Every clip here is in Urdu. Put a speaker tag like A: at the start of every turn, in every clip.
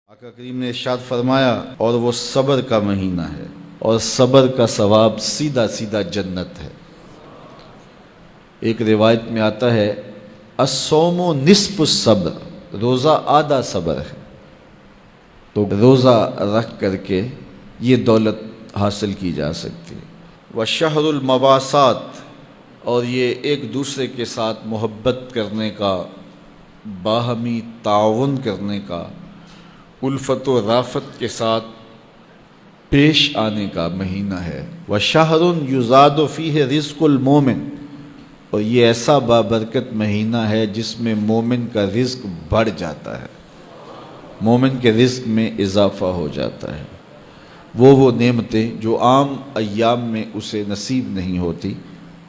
A: آقا کریم نے ارشاد فرمایا اور وہ صبر کا مہینہ ہے اور صبر کا ثواب سیدھا سیدھا جنت ہے۔ ایک روایت میں آتا ہے الصوم نصف الصبر، روزہ آدھا صبر ہے۔ تو روزہ رکھ کر کے یہ دولت حاصل کی جا سکتی ہے۔ وشہر المواسات، اور یہ ایک دوسرے کے ساتھ محبت کرنے کا، باہمی تعاون کرنے کا، الفت و رافت کے ساتھ پیش آنے کا مہینہ ہے۔ وَشَهْرٌ يُزَادُ فِيهِ رِزْقُ الْمُؤْمِنِ، اور یہ ایسا بابرکت مہینہ ہے جس میں مومن کا رزق بڑھ جاتا ہے، مومن کے رزق میں اضافہ ہو جاتا ہے۔ وہ نعمتیں جو عام ایام میں اسے نصیب نہیں ہوتی،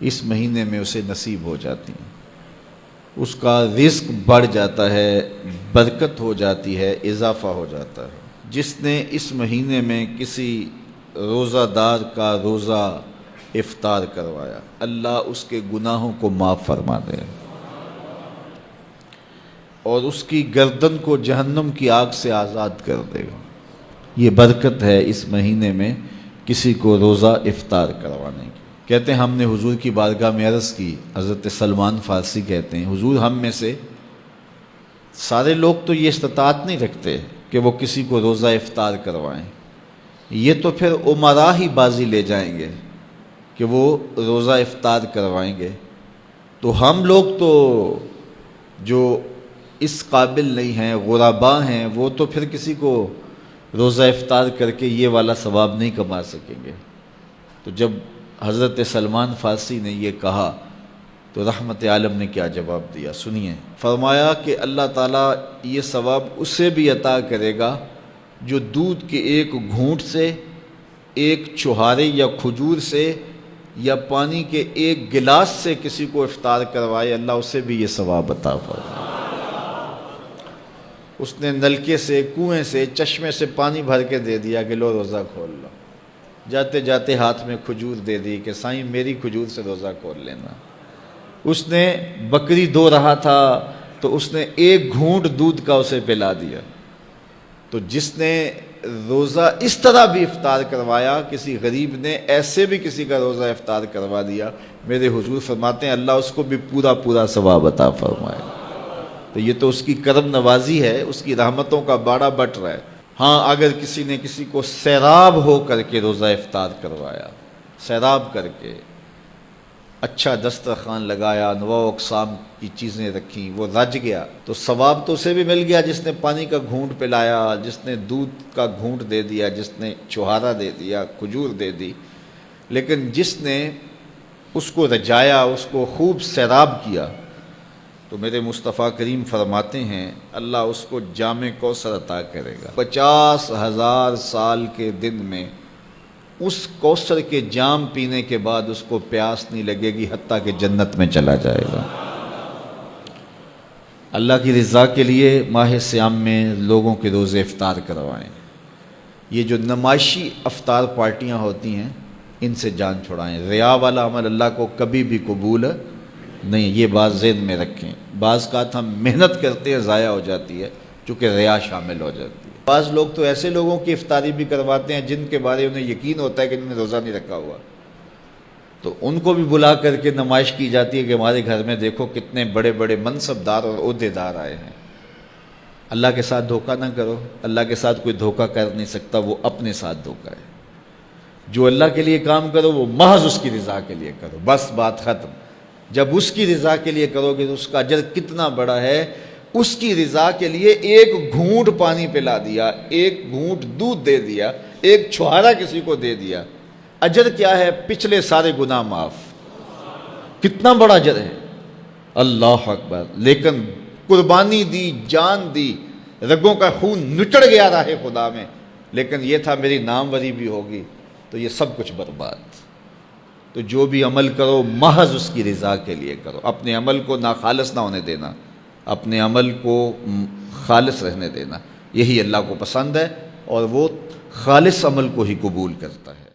A: اس مہینے میں اسے نصیب ہو جاتی ہیں۔ اس کا رزق بڑھ جاتا ہے، برکت ہو جاتی ہے، اضافہ ہو جاتا ہے۔ جس نے اس مہینے میں کسی روزہ دار کا روزہ افطار کروایا، اللہ اس کے گناہوں کو معاف فرما دے اور اس کی گردن کو جہنم کی آگ سے آزاد کر دے گا۔ یہ برکت ہے اس مہینے میں کسی کو روزہ افطار کروانے کی۔ کہتے ہیں ہم نے حضور کی بارگاہ میں عرض کی، حضرت سلمان فارسی کہتے ہیں حضور ہم میں سے سارے لوگ تو یہ استطاعت نہیں رکھتے کہ وہ کسی کو روزہ افطار کروائیں، یہ تو پھر امراء ہی بازی لے جائیں گے کہ وہ روزہ افطار کروائیں گے، تو ہم لوگ تو جو اس قابل نہیں ہیں، غرباء ہیں، وہ تو پھر کسی کو روزہ افطار کر کے یہ والا ثواب نہیں کما سکیں گے۔ تو جب حضرت سلمان فارسی نے یہ کہا تو رحمت عالم نے کیا جواب دیا، سنیے۔ فرمایا کہ اللہ تعالیٰ یہ ثواب اسے بھی عطا کرے گا جو دودھ کے ایک گھونٹ سے، ایک چھہارے یا کھجور سے، یا پانی کے ایک گلاس سے کسی کو افطار کروائے، اللہ اسے بھی یہ ثواب عطا فرمائے۔ اس نے نلکے سے، کنویں سے، چشمے سے پانی بھر کے دے دیا کہ لو روزہ کھول لو، جاتے جاتے ہاتھ میں کھجور دے دی کہ سائیں میری کھجور سے روزہ کھول لینا۔ اس نے بکری دو رہا تھا تو اس نے ایک گھونٹ دودھ کا اسے پلا دیا۔ تو جس نے روزہ اس طرح بھی افطار کروایا، کسی غریب نے ایسے بھی کسی کا روزہ افطار کروا دیا، میرے حضور فرماتے ہیں اللہ اس کو بھی پورا پورا ثواب عطا فرمائے۔ تو یہ تو اس کی کرم نوازی ہے، اس کی رحمتوں کا باڑا بٹ رہا ہے۔ ہاں اگر کسی نے کسی کو سیراب ہو کر کے روزہ افطار کروایا، سیراب کر کے اچھا دسترخوان لگایا، انواع و اقسام کی چیزیں رکھیں، وہ رج گیا، تو ثواب تو اسے بھی مل گیا جس نے پانی کا گھونٹ پلایا، جس نے دودھ کا گھونٹ دے دیا، جس نے چھہارا دے دیا، کھجور دے دی۔ لیکن جس نے اس کو رجایا، اس کو خوب سیراب کیا، تو میرے مصطفیٰ کریم فرماتے ہیں اللہ اس کو جام کوثر عطا کرے گا۔ 50,000 سال کے دن میں اس کوثر کے جام پینے کے بعد اس کو پیاس نہیں لگے گی، حتیٰ کہ جنت میں چلا جائے گا۔ اللہ کی رضا کے لیے ماہ صیام میں لوگوں کے روزے افطار کروائیں۔ یہ جو نمائشی افطار پارٹیاں ہوتی ہیں ان سے جان چھڑائیں۔ ریا والا عمل اللہ کو کبھی بھی قبول نہیں، یہ بات ذہن میں رکھیں۔ بعض کا ہم محنت کرتے ہیں ضائع ہو جاتی ہے چونکہ ریا شامل ہو جاتی ہے۔ بعض لوگ تو ایسے لوگوں کی افطاری بھی کرواتے ہیں جن کے بارے انہیں یقین ہوتا ہے کہ انہوں نے روزہ نہیں رکھا ہوا، تو ان کو بھی بلا کر کے نمائش کی جاتی ہے کہ ہمارے گھر میں دیکھو کتنے بڑے بڑے منصب دار اور عہدے دار آئے ہیں۔ اللہ کے ساتھ دھوکہ نہ کرو، اللہ کے ساتھ کوئی دھوکہ کر نہیں سکتا، وہ اپنے ساتھ دھوکہ ہے۔ جو اللہ کے لیے کام کرو وہ محض اس کی رضا کے لیے کرو، بس بات ختم۔ جب اس کی رضا کے لیے کرو گے تو اس کا اجر کتنا بڑا ہے۔ اس کی رضا کے لیے ایک گھونٹ پانی پلا دیا، ایک گھونٹ دودھ دے دیا، ایک چھہارا کسی کو دے دیا، اجر کیا ہے؟ پچھلے سارے گناہ معاف۔ کتنا بڑا اجر ہے، اللہ اکبر۔ لیکن قربانی دی، جان دی، رگوں کا خون نچڑ گیا راہ خدا میں، لیکن یہ تھا میری ناموری بھی ہوگی، تو یہ سب کچھ برباد۔ تو جو بھی عمل کرو محض اس کی رضا کے لیے کرو، اپنے عمل کو ناخالص نہ ہونے دینا، اپنے عمل کو خالص رہنے دینا، یہی اللہ کو پسند ہے اور وہ خالص عمل کو ہی قبول کرتا ہے۔